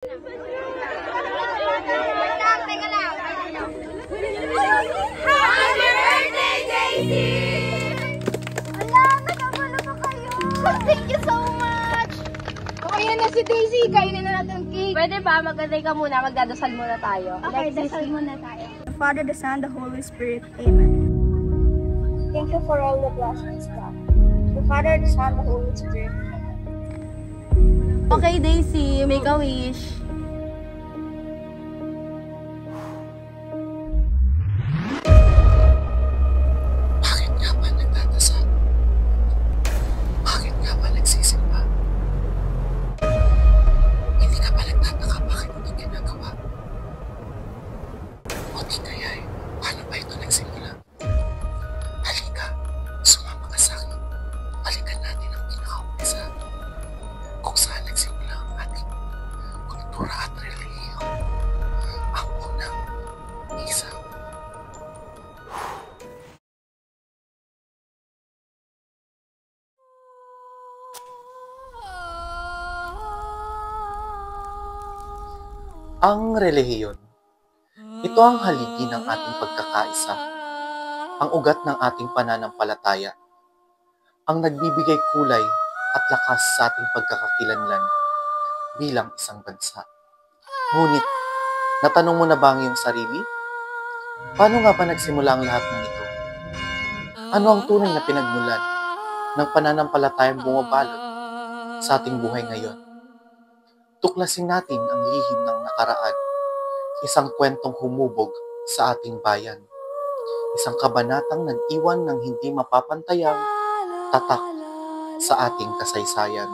Happy birthday, Daisy! Ala, nagkabalo pa kayo. Thank you so much. O, ayan na si Daisy. Kainin na natin cake. Pwede ba? Magantay ka muna. Magdadasal muna tayo. Okay, dasal muna tayo. The Father, the Son, the Holy Spirit. Amen. Thank you for all the blessings, God. The Father, the Son, the Holy Spirit. Okay, Daisy. Make a wish. Bakit nga ba nagdadasal? Bakit nga ba nagsisimba? Hindi ka ba nagtataka bakit ito ginagawa? O di kaya paano ba ito nagsimula? Halika, sumama ka sa akin. Balikan natin ang pinaka-umpisa kung saan nagsimula ang ating kultura at relihiyon. Ang unang misa. Ang relihiyon, ito ang haligi ng ating pagkakaisa, ang ugat ng ating pananampalataya, ang nagbibigay kulay at lakas sa ating pagkakakilanlan bilang isang bansa. Ngunit, natanong mo na ba ang iyong sarili? Paano nga ba nagsimula ang lahat ng ito? Ano ang tunay na pinagmulan ng pananampalatayang bumabalot sa ating buhay ngayon? Tuklasin natin ang lihim ng nakaraan, isang kwentong humubog sa ating bayan, isang kabanatang nag-iwan ng hindi mapapantayang tatak sa ating kasaysayan.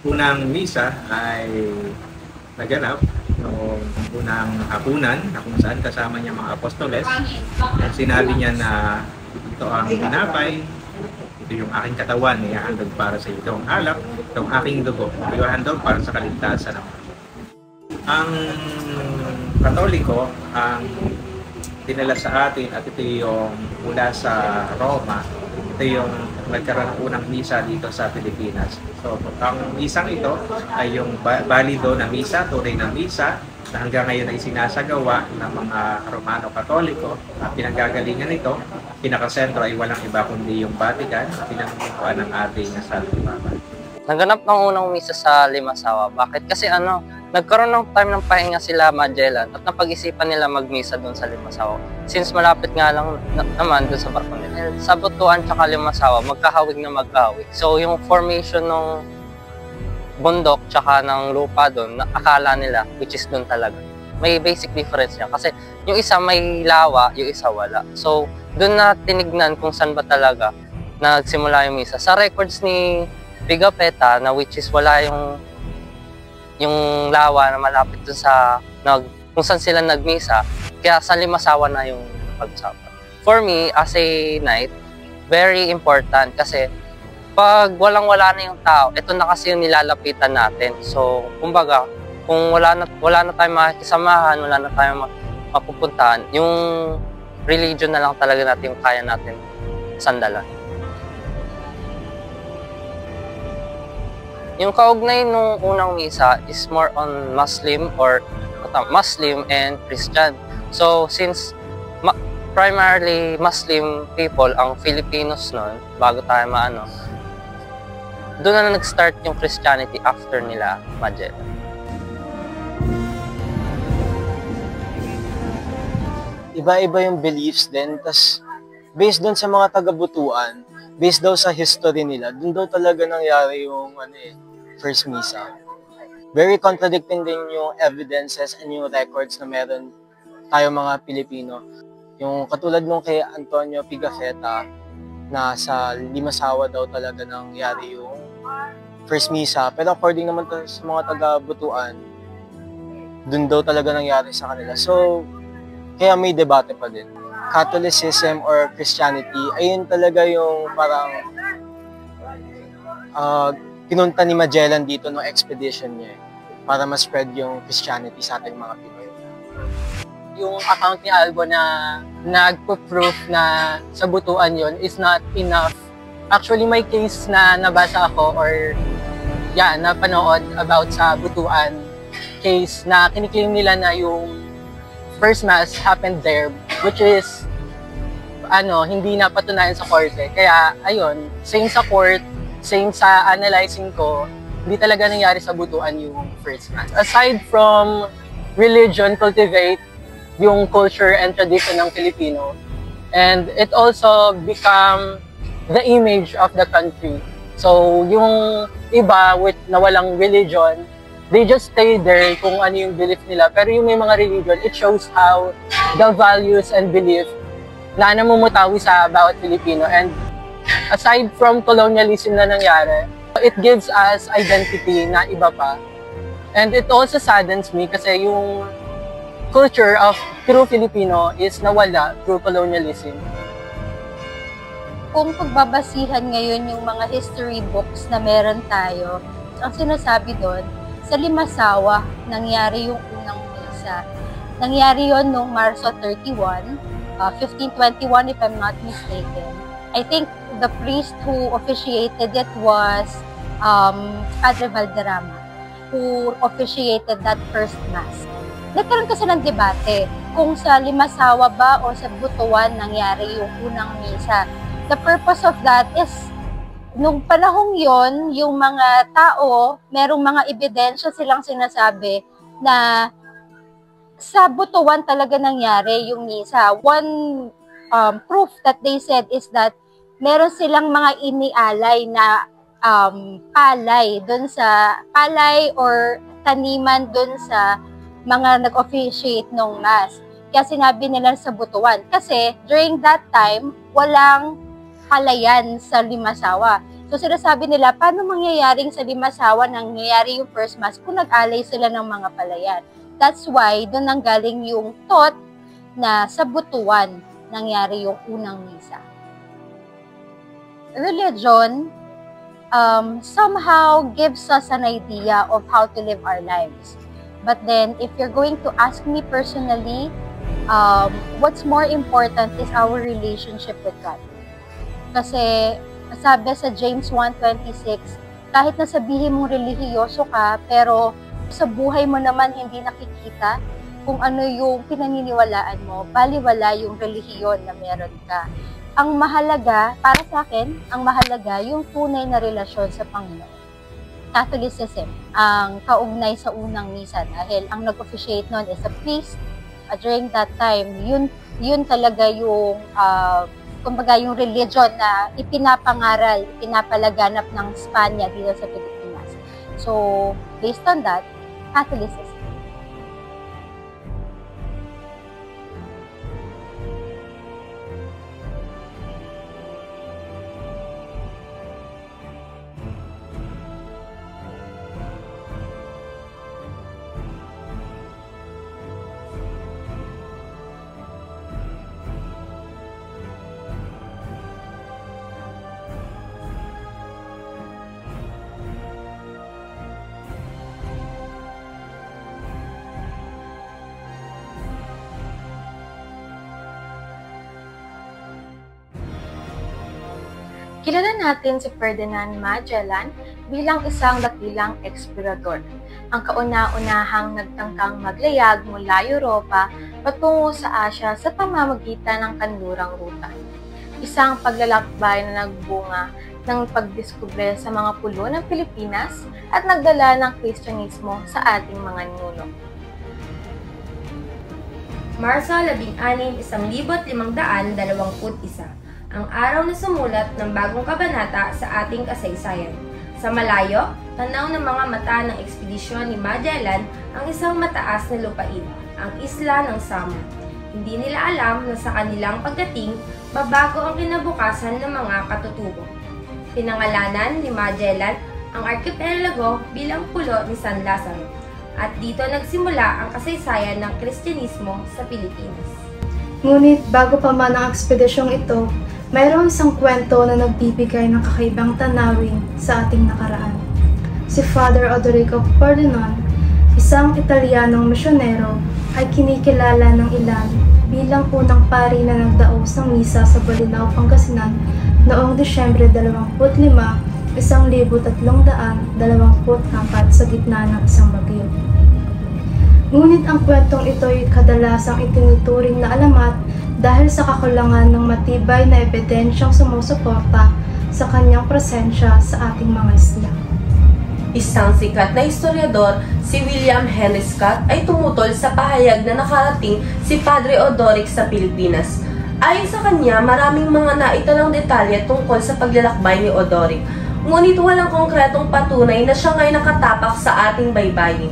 Unang misa ay naganap noong unang hapunan na kung saan kasama niya mga apostoles. At sinabi niya na ito ang tinapay, ito yung aking katawan, ihahandog para sa ito ang alak, itong aking dugo, ihahandog para sa kaligtasan ng mga. Ang Katoliko ang dinala sa atin at ito yung mula sa Roma, ito yung nagkaroon ng unang misa dito sa Pilipinas. So, ang misang ito ay yung balido na misa, tunay na misa, na hanggang ngayon ay sinasagawa ng mga Romano-Katoliko. At pinanggagalingan nito, pinakasentro ay walang iba kundi yung Vatican, pinangunguan ng ating Santo Papa. Naganap ng unang misa sa Limasawa. Bakit? Kasi nagkaroon ng time ng pahinga sila Magellan at napag-isipan nila magmisa doon sa Limasawa. Since malapit nga lang naman doon sa barko nila. Sa Butuan tsaka Limasawa, magkahawig na magkahawig. So yung formation ng bundok tsaka ng lupa doon, akala nila, which is doon talaga. May basic difference niya. Kasi yung isa may lawa, yung isa wala. So doon na tinignan kung saan ba talaga nagsimula yung misa. Sa records ni Pigafetta, na which is wala yung lawa na malapit dun sa kung saan sila nagmisa, kaya sa Limasawa na yung pag-usapan. For me, as a knight, very important kasi pag walang-wala na yung tao, ito na kasi yung nilalapitan natin. So, kumbaga, kung wala na tayong makikisamahan, wala na tayong mapupuntahan, yung religion na lang talaga natin yung kaya natin sandalan. Yung kaugnay nung unang misa is more on Muslim and Christian. So since primarily Muslim people ang Filipinos noon, bago tayo doon na nag-start yung Christianity after nila Magellan. Iba-iba yung beliefs din, tas based doon sa mga taga-Butuan, based daw sa history nila, doon daw talaga nangyari yung first misa. Very contradicting din yung evidences and yung records na meron tayo mga Pilipino. Yung katulad nung kay Antonio Pigafetta na sa Limasawa daw talaga nangyari yung first misa. Pero according naman sa mga taga-Butuan, dun daw talaga nangyari sa kanila. So, kaya may debate pa din. Catholicism or Christianity, ayun talaga yung parang pinunta ni Magellan dito no expedition niya para ma-spread yung Christianity sa ating mga Pinoy. Yung account ni Albo na nagpo-proof na sa Butuan yon is not enough. Actually, may case na nabasa ako or napanood about sa Butuan case na kiniklaim nila na yung first mass happened there, which is hindi napatunayan sa korte. Kaya ayun, same sa court, same sa analyzing ko, hindi talaga nangyari sa Butuan yung first mass. Aside from religion, cultivate yung culture and tradition ng Filipino, and it also become the image of the country. So yung iba na walang religion, they just stay there kung ano yung belief nila. Pero yung may mga religion, it shows how the values and belief na namumutawi sa bawat Filipino. And aside from colonialism na nangyari, it gives us identity na iba pa. And it also saddens me kasi yung culture of true Filipino is nawala through colonialism. Kung pagbabasihan ngayon yung mga history books na meron tayo, ang sinasabi doon, sa Limasawa, nangyari yung unang misa. Nangyari yon noong Marso 31, 1521 if I'm not mistaken. I think the priest who officiated it was Padre Valderrama, who officiated that first mass. Nagkaroon kasi ng debate kung sa Limasawa ba o sa Butuan nangyari yung unang misa. The purpose of that is, nung panahong yon, yung mga tao, merong mga ebidensya silang sinasabi na sa Butuan talaga nangyari yung misa. One proof that they said is that meron silang mga inialay na palay or taniman dun sa mga nag-officiate nung mass. Kaya sinabi nila sa Butuan. Kasi during that time, walang palayan sa Limasawa. So sinasabi nila, paano mangyayaring sa Limasawa nangyayari yung first mass kung nag-alay sila ng mga palayan? That's why doon nanggaling yung thought na sa Butuan nangyari yung unang misa. Religion somehow gives us an idea of how to live our lives. But then, if you're going to ask me personally, what's more important is our relationship with God. Kasi, sabi sa James 1:26, kahit na sabihin mong relihiyoso ka, pero sa buhay mo naman hindi nakikita kung ano yung pinaniniwalaan mo, baliwala yung relihiyon na meron ka. Ang mahalaga, para sa akin, ang mahalaga yung tunay na relasyon sa Panginoon. Catholicism, ang kaugnay sa unang misa dahil ang nag-officiate nun is a priest. During that time, yun talaga yung kumbaga yung religion na ipinapangaral, pinapalaganap ng Spanya dito sa Pilipinas. So, based on that, Catholicism. Kilala natin si Ferdinand Magellan bilang isang dakilang eksplorador, ang kauna-unahang nagtangkang maglayag mula Europa patungo sa Asya sa pamamagitan ng kanlurang ruta. Isang paglalakbay na nagbunga ng pagdiskubre sa mga pulo ng Pilipinas at nagdala ng Kristyanismo sa ating mga ninuno. Marso 16, 1521, ang araw na sumulat ng bagong kabanata sa ating kasaysayan. Sa malayo, tanaw ng mga mata ng ekspedisyon ni Magellan ang isang mataas na lupain, ang isla ng Samar. Hindi nila alam na sa kanilang pagdating, babago ang kinabukasan ng mga katutubo. Pinangalanan ni Magellan ang arkipelago bilang pulo ni San Lazaro, at dito nagsimula ang kasaysayan ng Kristyanismo sa Pilipinas. Ngunit bago pa man ang ekspedisyong ito, mayroong isang kwento na nagbibigay ng kakaibang tanawin sa ating nakaraan. Si Father Odorico Pordenone, isang Italianong misyonero, ay kinikilala ng ilan bilang unang pari na nagdaos ng misa sa Bolinao, Pangasinan noong Disyembre 25, 1324 sa gitna ng isang bagyo. Ngunit ang kwentong ito ay kadalasang itinuturing na alamat dahil sa kakulangan ng matibay na ebidensyang sumusuporta sa kanyang presensya sa ating mga isla. Isang sikat na historiador, si William Henry Scott, ay tumutol sa pahayag na nakarating si Padre Odoric sa Pilipinas. Ayon sa kanya, maraming mga naitalang detalye tungkol sa paglalakbay ni Odoric, ngunit walang konkretong patunay na siya ngay nakatapak sa ating baybayin.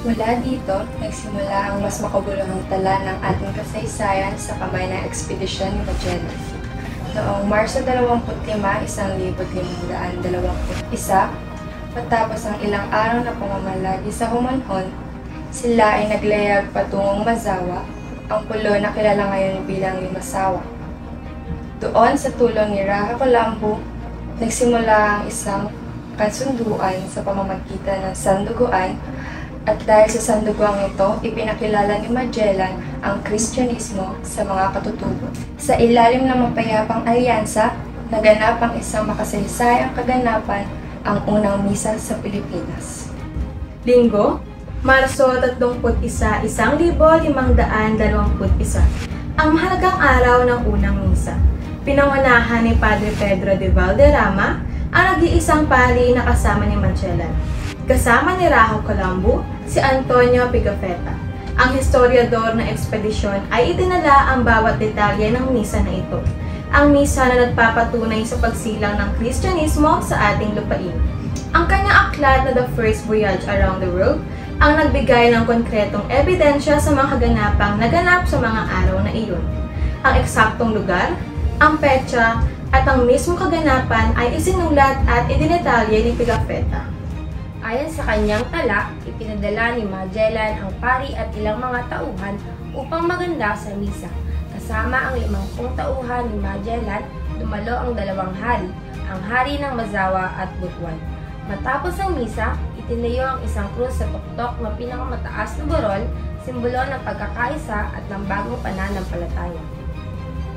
Mula dito, nagsimula ang mas makabuluhang tala ng ating kasaysayan sa kamay ng ekspedisyon ni Magellan. Noong Marso 25, 1521, matapos ang ilang araw na pamamalagi sa Humanhon, sila ay naglayag patungong Mazawa, ang pulo na kilala ngayon bilang Limasawa. Doon sa tulong ni Raja Colombo, nagsimula ang isang kasunduan sa pamamagitan ng sanduguan, at dahil sa sanduguang ito, ipinakilala ni Magellan ang Kristyanismo sa mga katutubo. Sa ilalim ng mapayapang alyansa, naganap ang isang makasaysayang kaganapan, ang unang misa sa Pilipinas. Linggo, Marso 31, 1521. Ang mahalagang araw ng unang misa. Pinangunahan ni Padre Pedro de Valderrama, ang nag-iisang pari na kasama ni Magellan. Kasama ni Raja Colombo, si Antonio Pigafetta. Ang historiador ng ekspedisyon ay itinala ang bawat detalye ng misa na ito. Ang misa na nagpapatunay sa pagsilang ng Kristyanismo sa ating lupain. Ang kanyang aklat na The First Voyage Around the World ang nagbigay ng konkretong ebidensya sa mga kaganapang naganap sa mga araw na iyon. Ang eksaktong lugar, ang petsa, at ang mismong kaganapan ay isinulat at idinetalye ni Pigafetta. Ayon sa kanyang tala, ipinadala ni Magellan ang pari at ilang mga tauhan upang maganda sa misa. Kasama ang 50 tauhan ni Magellan, dumalo ang dalawang hari, ang hari ng Mazawa at Butuan. Matapos ang misa, itinayo ang isang krus sa tuktok na pinakamataas na burol, simbolo ng pagkakaisa at ng bagong pananampalataya.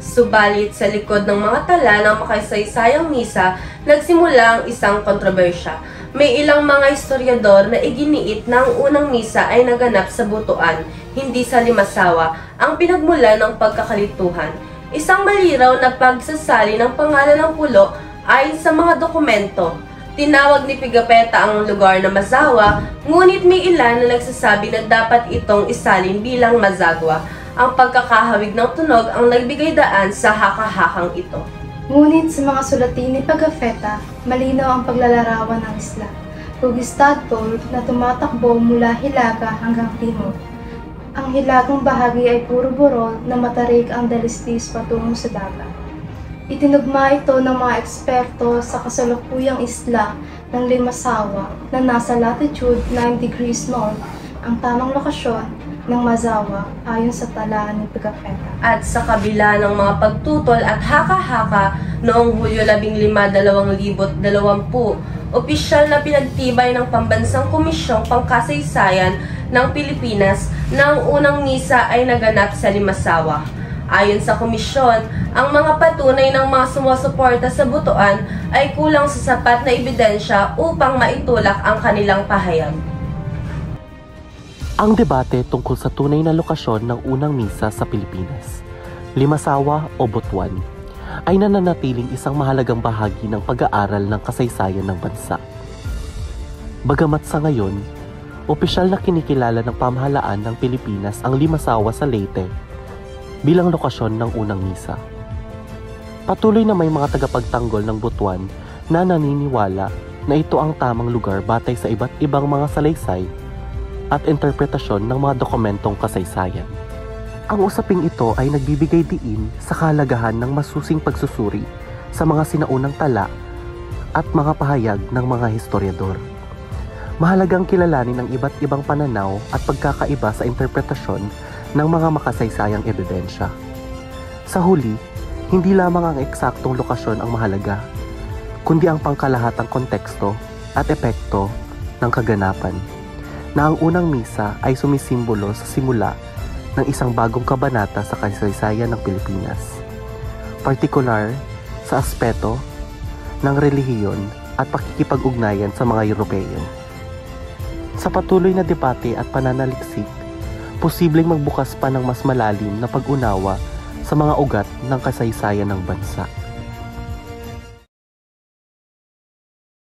Subalit sa likod ng mga tala ng makasaysayang misa, nagsimula ang isang kontrobersya. May ilang mga historiador na iginiit na ang unang misa ay naganap sa Butuan, hindi sa Limasawa, ang pinagmula ng pagkakalituhan. Isang maliraw na pagsasali ng pangalan ng pulo ayon sa mga dokumento. Tinawag ni Pigafetta ang lugar na Mazawa, ngunit may ilan na nagsasabi na dapat itong isalin bilang Mazagua. Ang pagkakahawig ng tunog ang nagbigay daan sa haka-hakang ito. Ngunit sa mga sulatin ni Pigafetta, malinaw ang paglalarawan ng isla. Pugistadpol na tumatakbo mula Hilaga hanggang Timor. Ang hilagang bahagi ay puro burol na matarik ang dalistis patungo sa dagat. Itinugma ito ng mga eksperto sa kasalukuyang isla ng Limasawa na nasa latitude 9 degrees north, ang tamang lokasyon ng Mazawa ayon sa tala ni Pigafetta. At sa kabila ng mga pagtutol at haka-haka noong Hulyo 15, 2020, opisyal na pinagtibay ng Pambansang Komisyong Pangkasaysayan ng Pilipinas na ang unang misa ay naganap sa Limasawa. Ayon sa komisyon, ang mga patunay ng mga sumusuporta sa Butuan ay kulang sa sapat na ebidensya upang maitulak ang kanilang pahayag. Ang debate tungkol sa tunay na lokasyon ng unang misa sa Pilipinas, Limasawa o Butuan, ay nananatiling isang mahalagang bahagi ng pag-aaral ng kasaysayan ng bansa. Bagamat sa ngayon, opisyal na kinikilala ng pamahalaan ng Pilipinas ang Limasawa sa Leyte bilang lokasyon ng unang misa. Patuloy na may mga tagapagtanggol ng Butuan na naniniwala na ito ang tamang lugar batay sa iba't ibang mga salaysay at interpretasyon ng mga dokumentong kasaysayan. Ang usaping ito ay nagbibigay diin sa kahalagahan ng masusing pagsusuri sa mga sinaunang tala at mga pahayag ng mga historiador. Mahalagang kilalanin ang iba't ibang pananaw at pagkakaiba sa interpretasyon ng mga makasaysayang ebidensya. Sa huli, hindi lamang ang eksaktong lokasyon ang mahalaga, kundi ang pangkalahatang konteksto at epekto ng kaganapan, na ang unang misa ay sumisimbolo sa simula ng isang bagong kabanata sa kasaysayan ng Pilipinas, partikular sa aspeto ng relihiyon at pakikipag-ugnayan sa mga Europeo. Sa patuloy na debate at pananaliksik, posibleng magbukas pa ng mas malalim na pag-unawa sa mga ugat ng kasaysayan ng bansa.